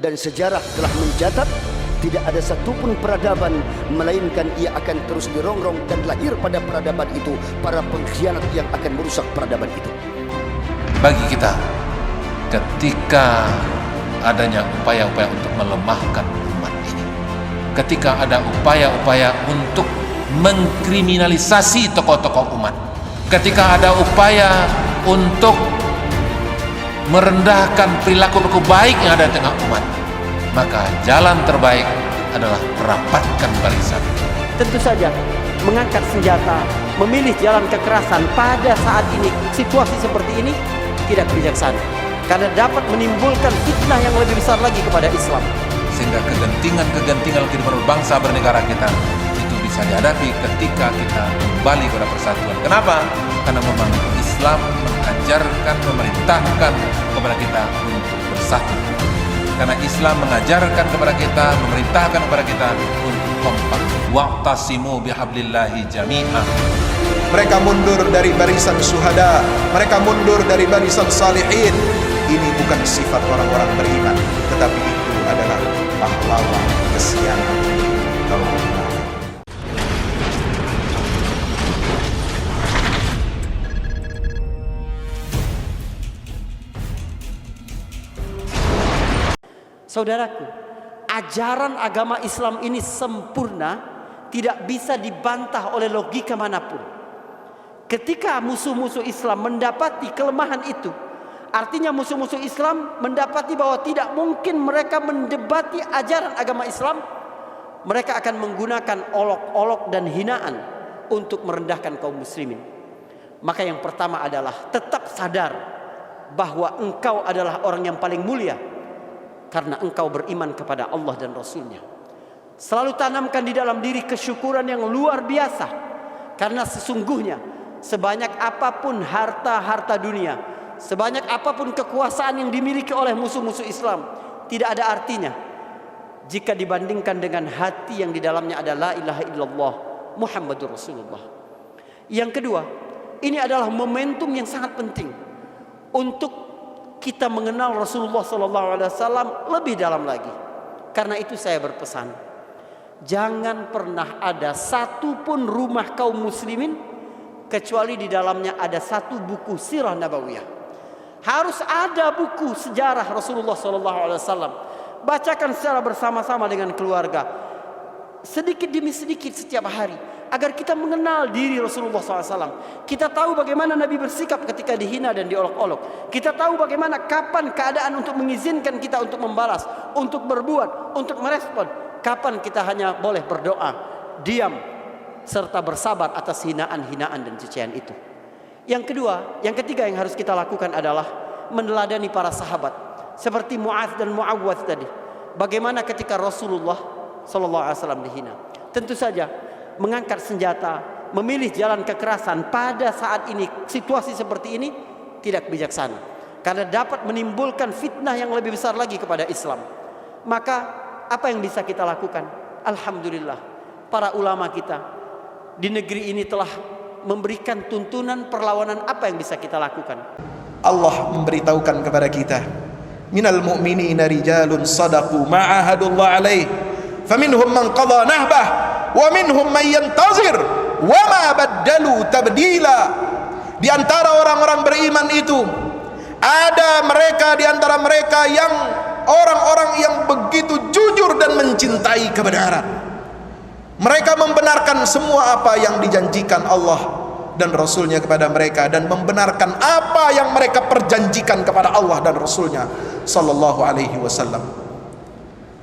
dan sejarah telah mencatat tidak ada satupun peradaban melainkan ia akan terus dirongrong dan lahir pada peradaban itu para pengkhianat yang akan merusak peradaban itu. Bagi kita, ketika adanya upaya-upaya untuk melemahkan umat ini, ketika ada upaya-upaya untuk mengkriminalisasi tokoh-tokoh umat, ketika ada upaya untuk merendahkan perilaku-perilaku baik yang ada di tengah umat, maka jalan terbaik adalah merapatkan barisan. Tentu saja mengangkat senjata, memilih jalan kekerasan pada saat ini, situasi seperti ini tidak bijaksana, karena dapat menimbulkan fitnah yang lebih besar lagi kepada Islam. Sehingga kegentingan kehidupan berbangsa bernegara kita itu bisa dihadapi ketika kita kembali kepada persatuan. Kenapa? Karena memang Islam mengajarkan, memerintahkan kepada kita untuk bersatu. Karena Islam mengajarkan kepada kita, memerintahkan kepada kita untuk kompak. Wa'tasimu bihablillahi jami'ah. Mereka mundur dari barisan syuhada, mereka mundur dari barisan salihin. Ini bukan sifat orang-orang beriman, tetapi itu adalah pahlawan kesiangan kaum muslimin. Saudaraku, ajaran agama Islam ini sempurna, tidak bisa dibantah oleh logika manapun. Ketika musuh-musuh Islam mendapati kelemahan itu, artinya musuh-musuh Islam mendapati bahwa tidak mungkin mereka mendebati ajaran agama Islam, mereka akan menggunakan olok-olok dan hinaan untuk merendahkan kaum muslimin. Maka yang pertama adalah tetap sadar bahwa engkau adalah orang yang paling mulia karena engkau beriman kepada Allah dan Rasulnya. Selalu tanamkan di dalam diri kesyukuran yang luar biasa, karena sesungguhnya sebanyak apapun harta dunia, sebanyak apapun kekuasaan yang dimiliki oleh musuh-musuh Islam, tidak ada artinya jika dibandingkan dengan hati yang di dalamnya ada la ilaha illallah Muhammadur Rasulullah. Yang kedua, ini adalah momentum yang sangat penting untuk kita mengenal Rasulullah SAW lebih dalam lagi. Karena itu saya berpesan, jangan pernah ada satu pun rumah kaum muslimin kecuali di dalamnya ada satu buku sirah nabawiyah. Harus ada buku sejarah Rasulullah SAW. Bacakan secara bersama-sama dengan keluarga, sedikit demi sedikit setiap hari, agar kita mengenal diri Rasulullah SAW. Kita tahu bagaimana Nabi bersikap ketika dihina dan diolok-olok. Kita tahu bagaimana kapan keadaan untuk mengizinkan kita untuk membalas, untuk berbuat, untuk merespon. Kapan kita hanya boleh berdoa, diam, serta bersabar atas hinaan-hinaan dan cacian itu. Yang kedua, yang ketiga yang harus kita lakukan adalah meneladani para sahabat, seperti Mu'adz dan Mu'awwadz tadi. Bagaimana ketika Rasulullah SAW dihina. Tentu saja mengangkat senjata, memilih jalan kekerasan pada saat ini, situasi seperti ini tidak bijaksana, karena dapat menimbulkan fitnah yang lebih besar lagi kepada Islam. Maka apa yang bisa kita lakukan? Alhamdulillah, para ulama kita di negeri ini telah memberikan tuntunan perlawanan. Apa yang bisa kita lakukan? Allah memberitahukan kepada kita, minal mu'minina rijalun sadaqu ma'ahadullah alaih, faminhum man qadha nahbah wa minhum man yantazir wa ma baddalu tabdila. Di antara orang-orang beriman itu ada mereka di antara mereka yang orang-orang yang begitu jujur dan mencintai kebenaran. Mereka membenarkan semua apa yang dijanjikan Allah dan Rasulnya kepada mereka, dan membenarkan apa yang mereka perjanjikan kepada Allah dan Rasulnya sallallahu alaihi wasallam.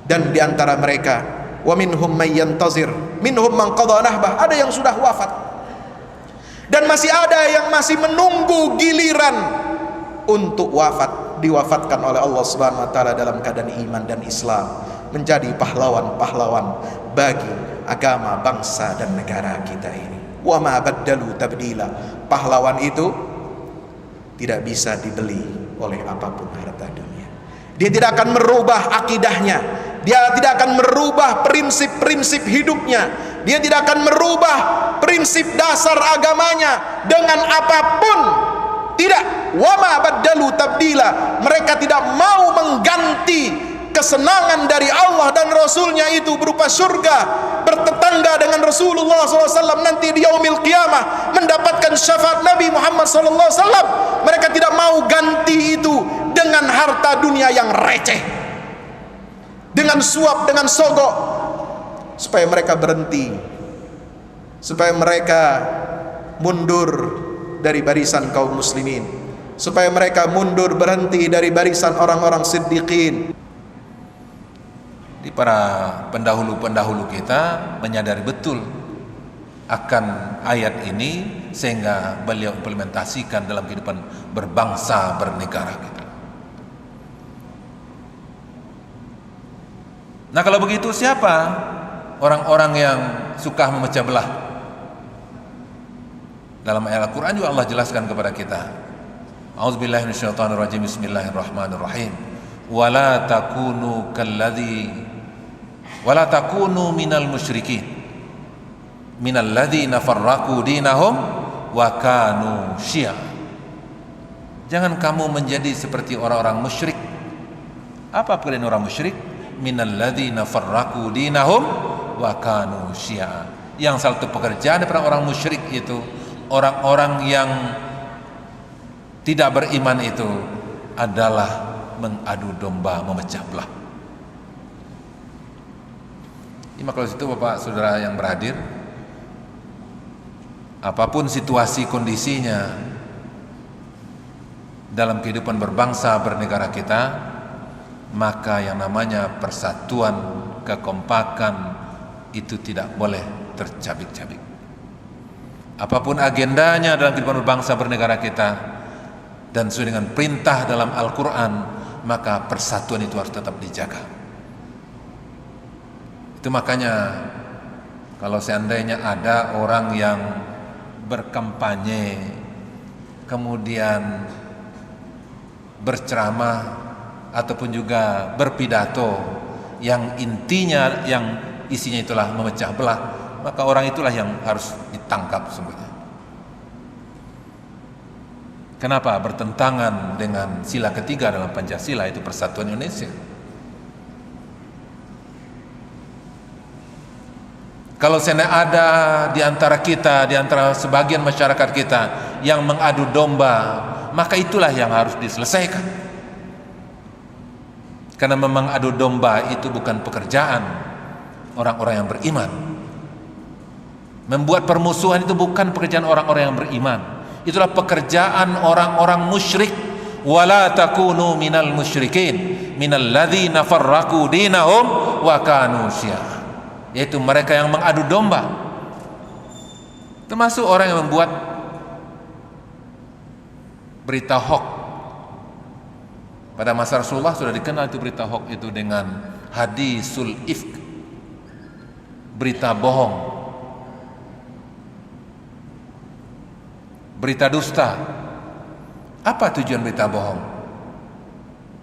Dan di antara mereka, wa minhum may yantazir, minhum man qadha nahbah, ada yang sudah wafat, dan masih ada yang masih menunggu giliran untuk wafat, diwafatkan oleh Allah Subhanahu wa taala dalam keadaan iman dan Islam, menjadi pahlawan-pahlawan bagi agama, bangsa dan negara kita ini. Wa ma baddalu tabdila. Pahlawan itu tidak bisa dibeli oleh apapun harta dunia. Dia tidak akan merubah akidahnya, dia tidak akan merubah prinsip-prinsip hidupnya, dia tidak akan merubah prinsip dasar agamanya dengan apapun. Tidak. Wa ma baddalu tabdila. Mereka tidak mau mengganti kesenangan dari Allah dan Rasulnya itu berupa surga, bertetangga dengan Rasulullah SAW nanti di yaumil qiyamah, mendapatkan syafaat Nabi Muhammad SAW, mereka tidak mau ganti itu dengan harta dunia yang receh, dengan suap, dengan sogok, supaya mereka berhenti, supaya mereka mundur dari barisan kaum muslimin, supaya mereka mundur berhenti dari barisan orang-orang siddiqin. Di para pendahulu-pendahulu kita menyadari betul akan ayat ini sehingga beliau implementasikan dalam kehidupan berbangsa bernegara kita. Nah, kalau begitu siapa orang-orang yang suka memecah belah? Dalam ayat Al-Quran juga Allah jelaskan kepada kita. A'udzubillahi minasyaitonirrajim. Bismillahirrahmanirrahim. Wala takunu minal musyrikin minal ladzina farraqu dinahum wa kanu syi'a. Jangan kamu menjadi seperti orang-orang musyrik. Apa pekerjaan orang musyrik? Minal ladzina farraqu dinahum wa kanu syi'a. Yang satu pekerjaan daripada orang musyrik itu, orang-orang yang tidak beriman itu adalah mengadu domba, memecah belah. Maka kalau situ Bapak Saudara yang berhadir, apapun situasi kondisinya dalam kehidupan berbangsa bernegara kita, maka yang namanya persatuan, kekompakan itu tidak boleh tercabik-cabik. Apapun agendanya dalam kehidupan berbangsa bernegara kita dan sesuai dengan perintah dalam Al-Quran, maka persatuan itu harus tetap dijaga. Itu makanya kalau seandainya ada orang yang berkampanye kemudian berceramah ataupun juga berpidato yang intinya, yang isinya itulah memecah belah, maka orang itulah yang harus ditangkap sungguhnya. Kenapa? Bertentangan dengan sila ketiga dalam Pancasila, itu persatuan Indonesia. Kalau seandainya ada di antara kita, di antara sebagian masyarakat kita yang mengadu domba, maka itulah yang harus diselesaikan. Karena memang adu domba itu bukan pekerjaan orang-orang yang beriman. Membuat permusuhan itu bukan pekerjaan orang-orang yang beriman. Itulah pekerjaan orang-orang musyrik. Wala takunu minal musyrikin minal ladzina farraqu dinahum wa kanu syi'a. Yaitu mereka yang mengadu domba, termasuk orang yang membuat berita hoax. Pada masa Rasulullah sudah dikenal itu berita hoax itu dengan hadisul ifk, berita bohong, berita dusta. Apa tujuan berita bohong?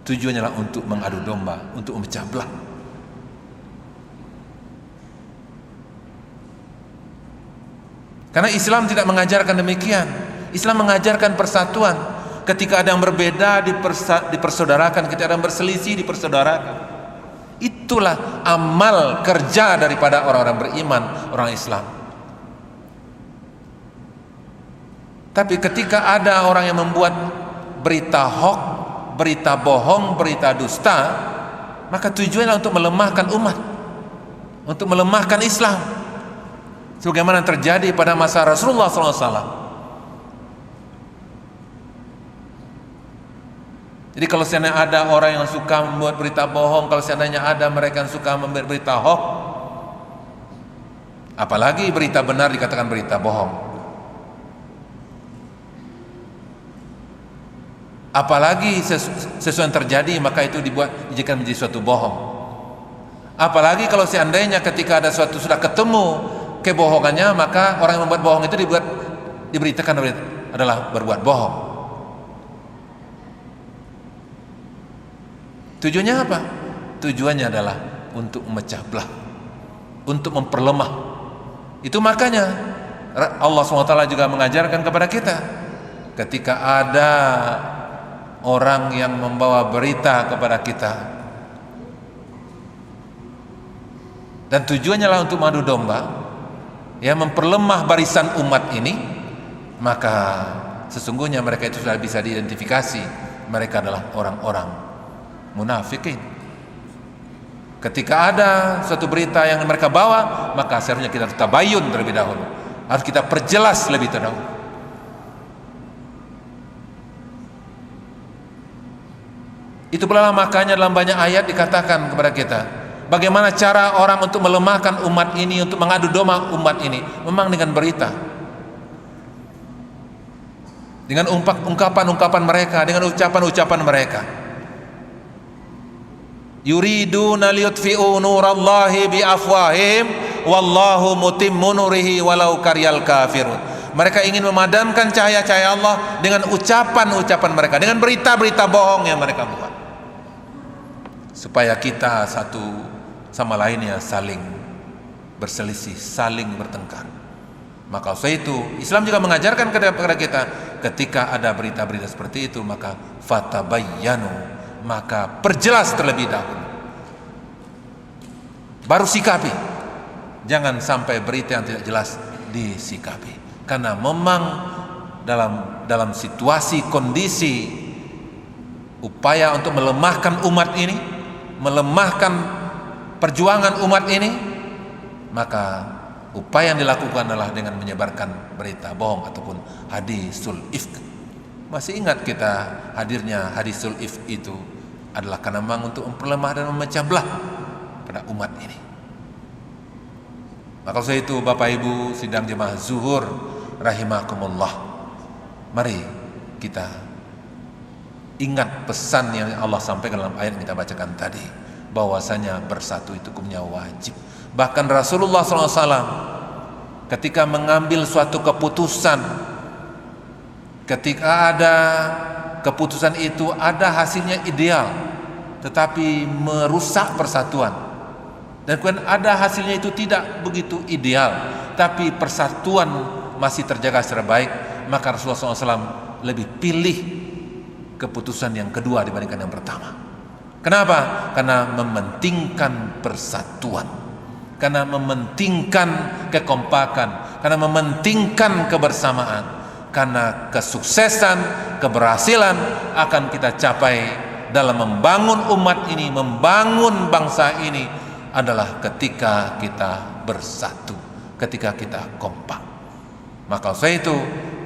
Tujuannya adalah untuk mengadu domba, untuk memecah belah. Karena Islam tidak mengajarkan demikian. Islam mengajarkan persatuan. Ketika ada yang berbeda dipersaudarakan, ketika ada yang berselisih dipersaudarakan. Itulah amal kerja daripada orang-orang beriman, orang Islam. Tapi ketika ada orang yang membuat berita hoax, berita bohong, berita dusta, maka tujuannya untuk melemahkan umat, untuk melemahkan Islam. Sebagaimana terjadi pada masa Rasulullah SAW. Jadi kalau seandainya ada orang yang suka membuat berita bohong, kalau seandainya ada mereka yang suka membuat berita hoax, apalagi berita benar dikatakan berita bohong, apalagi sesuatu yang terjadi maka itu dijadikan menjadi suatu bohong. Apalagi kalau seandainya ketika ada suatu sudah ketemu kebohongannya, maka orang yang membuat bohong itu diberitakan adalah berbuat bohong. Tujuannya apa? Tujuannya adalah untuk memecah belah, untuk memperlemah. Itu makanya Allah SWT juga mengajarkan kepada kita, ketika ada orang yang membawa berita kepada kita dan tujuannya lah untuk mengadu domba, ya, memperlemah barisan umat ini, maka sesungguhnya mereka itu sudah bisa diidentifikasi, mereka adalah orang-orang munafikin. Ketika ada suatu berita yang mereka bawa, maka seharusnya kita tabayun terlebih dahulu, harus kita perjelas lebih dahulu. Itu pula makanya dalam banyak ayat dikatakan kepada kita, bagaimana cara orang untuk melemahkan umat ini, untuk mengadu domba umat ini, memang dengan berita, dengan ungkapan-ungkapan mereka, dengan ucapan-ucapan mereka. Yuriduna liyutfi'u nurallahi biafwahim wallahu mutimmu nurihi walau karyal kafirun. Mereka ingin memadamkan cahaya-cahaya Allah dengan ucapan-ucapan mereka, dengan berita-berita bohong yang mereka buat, supaya kita satu sama lainnya saling berselisih, saling bertengkar. Maka usai itu Islam juga mengajarkan kepada kita, ketika ada berita-berita seperti itu, maka fatabayyanu, maka perjelas terlebih dahulu, baru sikapi. Jangan sampai berita yang tidak jelas disikapi. Karena memang dalam situasi kondisi upaya untuk melemahkan umat ini, melemahkan perjuangan umat ini, maka upaya yang dilakukan adalah dengan menyebarkan berita bohong ataupun hadisul ifk. Masih ingat kita hadirnya hadisul ifk itu adalah karena memang untuk memperlemah dan memecah belah pada umat ini. Maka saya itu Bapak Ibu sidang jemaah zuhur rahimakumullah, mari kita ingat pesan yang Allah sampaikan dalam ayat yang kita bacakan tadi, bahwasanya bersatu itu hukumnya wajib. Bahkan Rasulullah SAW ketika mengambil suatu keputusan, ketika ada keputusan itu ada hasilnya ideal tetapi merusak persatuan, dan kemudian ada hasilnya itu tidak begitu ideal tapi persatuan masih terjaga secara baik, maka Rasulullah SAW lebih pilih keputusan yang kedua dibandingkan yang pertama. Kenapa? Karena mementingkan persatuan, karena mementingkan kekompakan, karena mementingkan kebersamaan, karena kesuksesan, keberhasilan akan kita capai dalam membangun umat ini, membangun bangsa ini adalah ketika kita bersatu, ketika kita kompak. Maka saya itu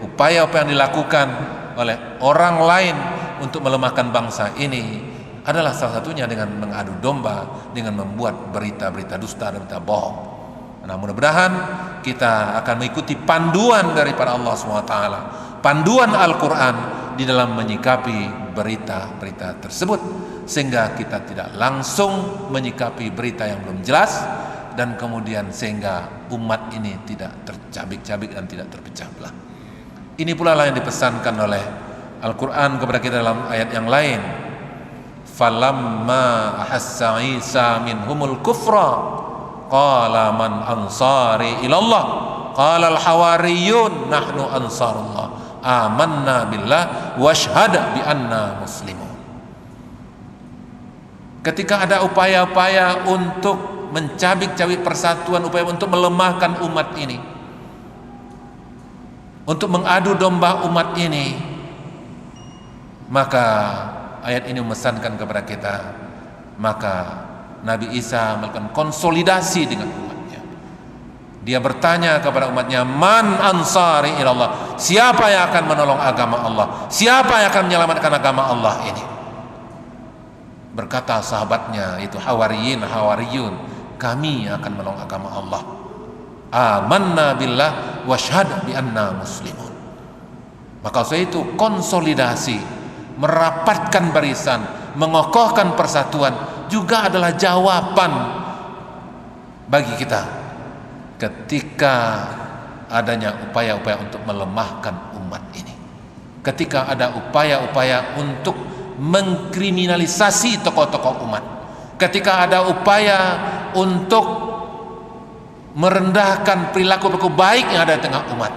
upaya-upaya yang dilakukan oleh orang lain untuk melemahkan bangsa ini adalah salah satunya dengan mengadu domba, dengan membuat berita-berita dusta dan berita bohong. Nah, mudah-mudahan kita akan mengikuti panduan daripada Allah SWT, panduan Al-Quran di dalam menyikapi berita-berita tersebut, sehingga kita tidak langsung menyikapi berita yang belum jelas, dan kemudian sehingga umat ini tidak tercabik-cabik dan tidak terpecah belah. Ini pula lah yang dipesankan oleh Al-Quran kepada kita dalam ayat yang lain. Falamma ahassa Isa minhumul kufra qala man ansari ilallah qala al-hawariyun nahnu ansarullah amanna billah washhad bi anna muslimun. Ketika ada upaya-upaya untuk mencabik-cabik persatuan, upaya untuk melemahkan umat ini, untuk mengadu domba umat ini, maka ayat ini memesankan kepada kita, maka Nabi Isa melakukan konsolidasi dengan umatnya. Dia bertanya kepada umatnya, man ansari ilallah, siapa yang akan menolong agama Allah, siapa yang akan menyelamatkan agama Allah ini? Berkata sahabatnya itu hawariyun, kami akan menolong agama Allah. Amanna billah washhad bi anna muslimun. Maka saya itu konsolidasi, merapatkan barisan, mengokohkan persatuan juga adalah jawaban bagi kita ketika adanya upaya-upaya untuk melemahkan umat ini, ketika ada upaya-upaya untuk mengkriminalisasi tokoh-tokoh umat, ketika ada upaya untuk merendahkan perilaku-perilaku baik yang ada di tengah umat,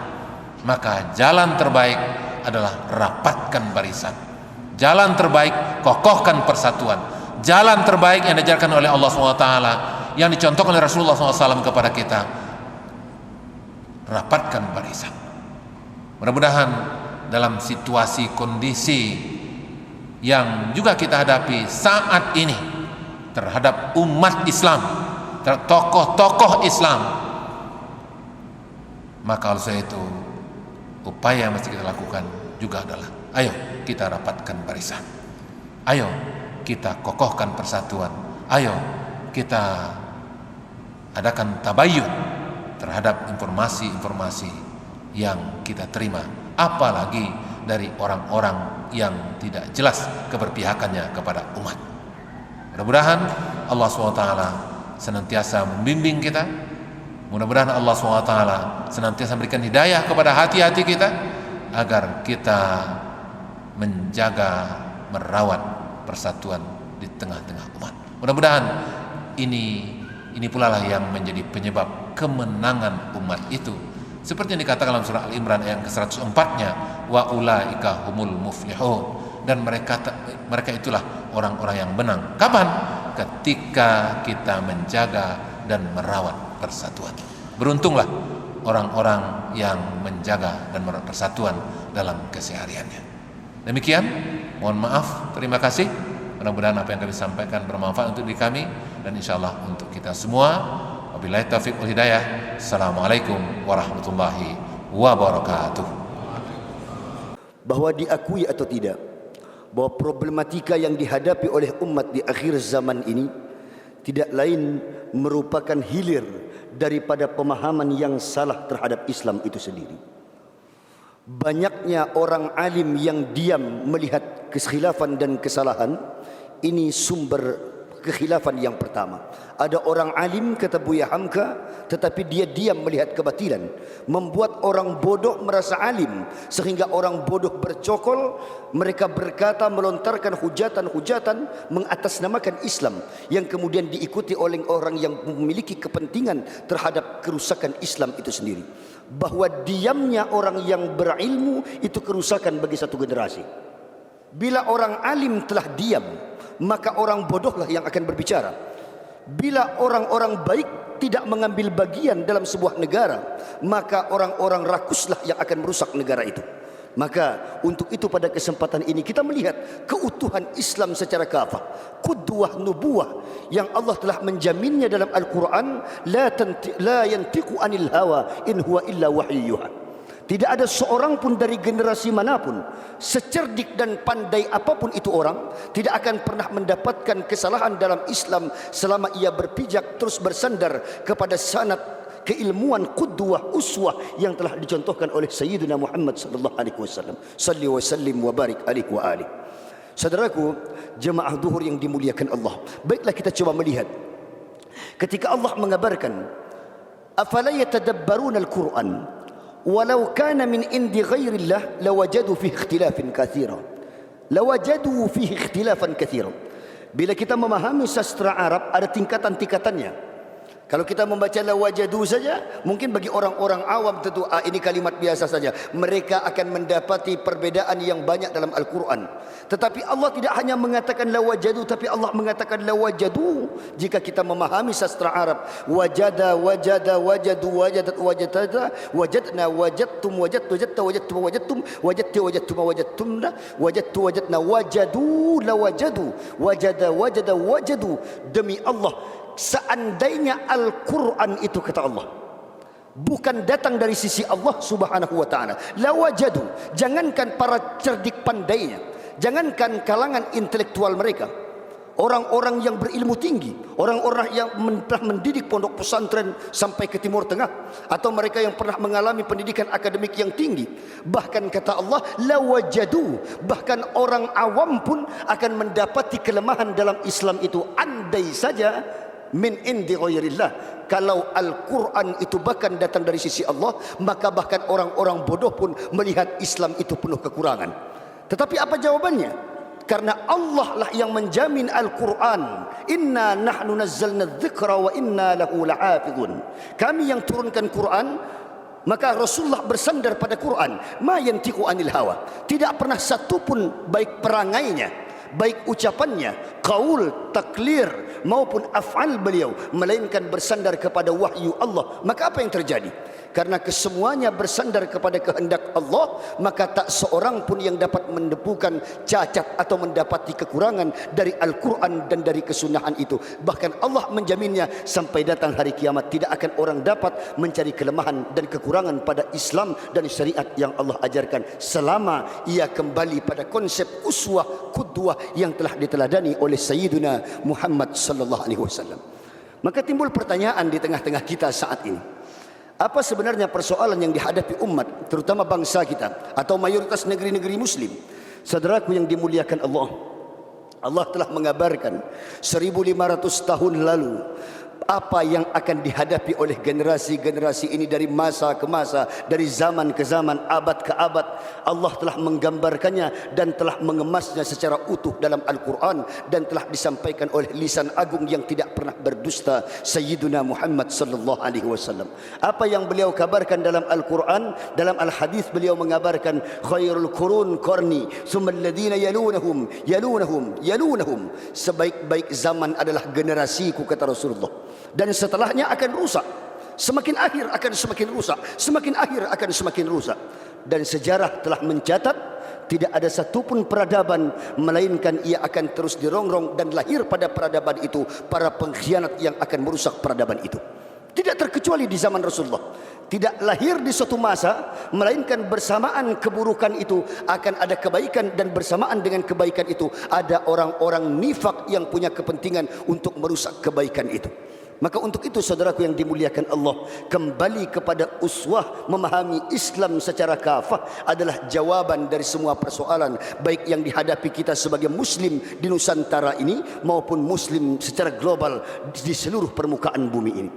maka jalan terbaik adalah rapatkan barisan. Jalan terbaik kokohkan persatuan. Jalan terbaik yang diajarkan oleh Allah SWT yang dicontohkan oleh Rasulullah SAW kepada kita. Rapatkan barisan. Mudah-mudahan dalam situasi kondisi yang juga kita hadapi saat ini terhadap umat Islam, terhadap tokoh-tokoh Islam, maka oleh sebab itu upaya yang mesti kita lakukan juga adalah ayo kita rapatkan barisan, ayo kita kokohkan persatuan, ayo kita adakan tabayyun terhadap informasi-informasi yang kita terima, apalagi dari orang-orang yang tidak jelas keberpihakannya kepada umat. Mudah-mudahan Allah SWT senantiasa membimbing kita. Mudah-mudahan Allah SWT senantiasa memberikan hidayah kepada hati-hati kita, agar kita menjaga, merawat persatuan di tengah-tengah umat. Mudah-mudahan ini pula lah yang menjadi penyebab kemenangan umat itu. Seperti yang dikatakan dalam surah Al-Imran ayat ke-104-nya, wa ulaika humul muflihun, dan mereka itulah orang-orang yang menang. Kapan? Ketika kita menjaga dan merawat persatuan. Beruntunglah orang-orang yang menjaga dan merawat persatuan dalam kesehariannya. Demikian, mohon maaf, terima kasih. Mudah-mudahan apa yang kami sampaikan bermanfaat untuk diri kami dan insyaallah untuk kita semua. Wabillahi taufiq wal hidayah. Assalamualaikum warahmatullahi wabarakatuh. Bahwa diakui atau tidak, bahwa problematika yang dihadapi oleh umat di akhir zaman ini tidak lain merupakan hilir daripada pemahaman yang salah terhadap Islam itu sendiri. Banyaknya orang alim yang diam melihat kekhilafan dan kesalahan, ini sumber kekhilafan yang pertama. Ada orang alim, kata Buya Hamka, tetapi dia diam melihat kebatilan, membuat orang bodoh merasa alim, sehingga orang bodoh bercokol. Mereka berkata, melontarkan hujatan-hujatan mengatasnamakan Islam, yang kemudian diikuti oleh orang yang memiliki kepentingan terhadap kerusakan Islam itu sendiri. Bahwa diamnya orang yang berilmu itu kerusakan bagi satu generasi. Bila orang alim telah diam, maka orang bodohlah yang akan berbicara. Bila orang-orang baik tidak mengambil bagian dalam sebuah negara, maka orang-orang rakuslah yang akan merusak negara itu. Maka untuk itu pada kesempatan ini kita melihat keutuhan Islam secara kafah, qudwah nubuwah yang Allah telah menjaminnya dalam Al-Quran, la yantiqu anil hawa in huwa illa wahyuha. Tidak ada seorang pun dari generasi manapun, secerdik dan pandai apapun itu orang, tidak akan pernah mendapatkan kesalahan dalam Islam selama ia berpijak terus bersandar kepada sanad keilmuan qudwah uswah yang telah dicontohkan oleh Sayyidina Muhammad sallallahu alaihi wasallam. Salli wa sallim wa barik alaihi wa alihi. Saudaraku, jemaah zuhur yang dimuliakan Allah, baiklah kita coba melihat ketika Allah mengabarkan, afala yatadabbaruna al-Qur'an walau kana min indi ghairillah lawajadu fihi ikhtilafan katsira. Lawajadu fihi ikhtilafan katsira. Bila kita memahami sastra Arab, ada tingkatan-tingkatannya. Kalau kita membaca lawajadu saja, mungkin bagi orang-orang awam tentu ini kalimat biasa saja. Mereka akan mendapati perbedaan yang banyak dalam Al-Quran. Tetapi Allah tidak hanya mengatakan lawajadu, tapi Allah mengatakan lawajadu. Jika kita memahami sastra Arab, wajada, wajada, wajadu, wajadat, wajatada, wajadna, wajadtum, wajadtu, wajadta, wajadtum, wajadtum, wajadti, wajadtum, wajadtumna, wajadtu, wajadna, wajadu, lawajadu, wajada, wajada, wajadu. Demi Allah, seandainya Al-Quran itu, kata Allah, bukan datang dari sisi Allah subhanahu wa ta'ala, lawajadu, jangankan para cerdik pandainya, jangankan kalangan intelektual mereka, orang-orang yang berilmu tinggi, orang-orang yang telah mendidik pondok pesantren sampai ke Timur Tengah, atau mereka yang pernah mengalami pendidikan akademik yang tinggi, bahkan kata Allah lawajadu, bahkan orang awam pun akan mendapati kelemahan dalam Islam itu. Andai saja min indi ghairillah, kalau Al-Quran itu bahkan datang dari sisi Allah, maka bahkan orang-orang bodoh pun melihat Islam itu penuh kekurangan. Tetapi apa jawabannya? Karena Allah lah yang menjamin Al-Quran, inna nahnu nazzalna dzikra wa inna lahu lahafizun. Kami yang turunkan Quran, maka Rasulullah bersandar pada Quran. Ma yantiqu anil hawa, tidak pernah satu pun baik perangainya, baik ucapannya, qaul, taklir maupun af'al beliau, melainkan bersandar kepada wahyu Allah. Maka apa yang terjadi? Karena kesemuanya bersandar kepada kehendak Allah, maka tak seorang pun yang dapat mendepukan cacat atau mendapati kekurangan dari Al-Quran dan dari kesunahan itu. Bahkan Allah menjaminnya sampai datang hari kiamat, tidak akan orang dapat mencari kelemahan dan kekurangan pada Islam dan syariat yang Allah ajarkan, selama ia kembali pada konsep uswah qudwah yang telah diteladani oleh Sayyiduna Muhammad sallallahu alaihi wasallam. Maka timbul pertanyaan di tengah-tengah kita saat ini. Apa sebenarnya persoalan yang dihadapi umat, terutama bangsa kita atau mayoritas negeri-negeri muslim? Saudaraku yang dimuliakan Allah, Allah telah mengabarkan 1500 tahun lalu apa yang akan dihadapi oleh generasi-generasi ini dari masa ke masa, dari zaman ke zaman, abad ke abad. Allah telah menggambarkannya dan telah mengemasnya secara utuh dalam Al-Quran, dan telah disampaikan oleh lisan agung yang tidak pernah berdusta, Sayyiduna Muhammad sallallahu alaihi wasallam. Apa yang beliau kabarkan dalam Al-Quran, dalam Al-Hadis beliau mengabarkan khairul qurun qarni summa alladhina yalunahum yalunahum yalunahum. Sebaik-baik zaman adalah generasiku, kata Rasulullah. Dan setelahnya akan rusak. Semakin akhir akan semakin rusak, semakin akhir akan semakin rusak. Dan sejarah telah mencatat tidak ada satupun peradaban melainkan ia akan terus dirongrong, dan lahir pada peradaban itu para pengkhianat yang akan merusak peradaban itu. Tidak terkecuali di zaman Rasulullah. Tidak lahir di suatu masa melainkan bersamaan keburukan itu akan ada kebaikan, dan bersamaan dengan kebaikan itu ada orang-orang nifak yang punya kepentingan untuk merusak kebaikan itu. Maka untuk itu saudaraku yang dimuliakan Allah, kembali kepada uswah, memahami Islam secara kafah adalah jawaban dari semua persoalan, baik yang dihadapi kita sebagai muslim di Nusantara ini maupun muslim secara global di seluruh permukaan bumi ini.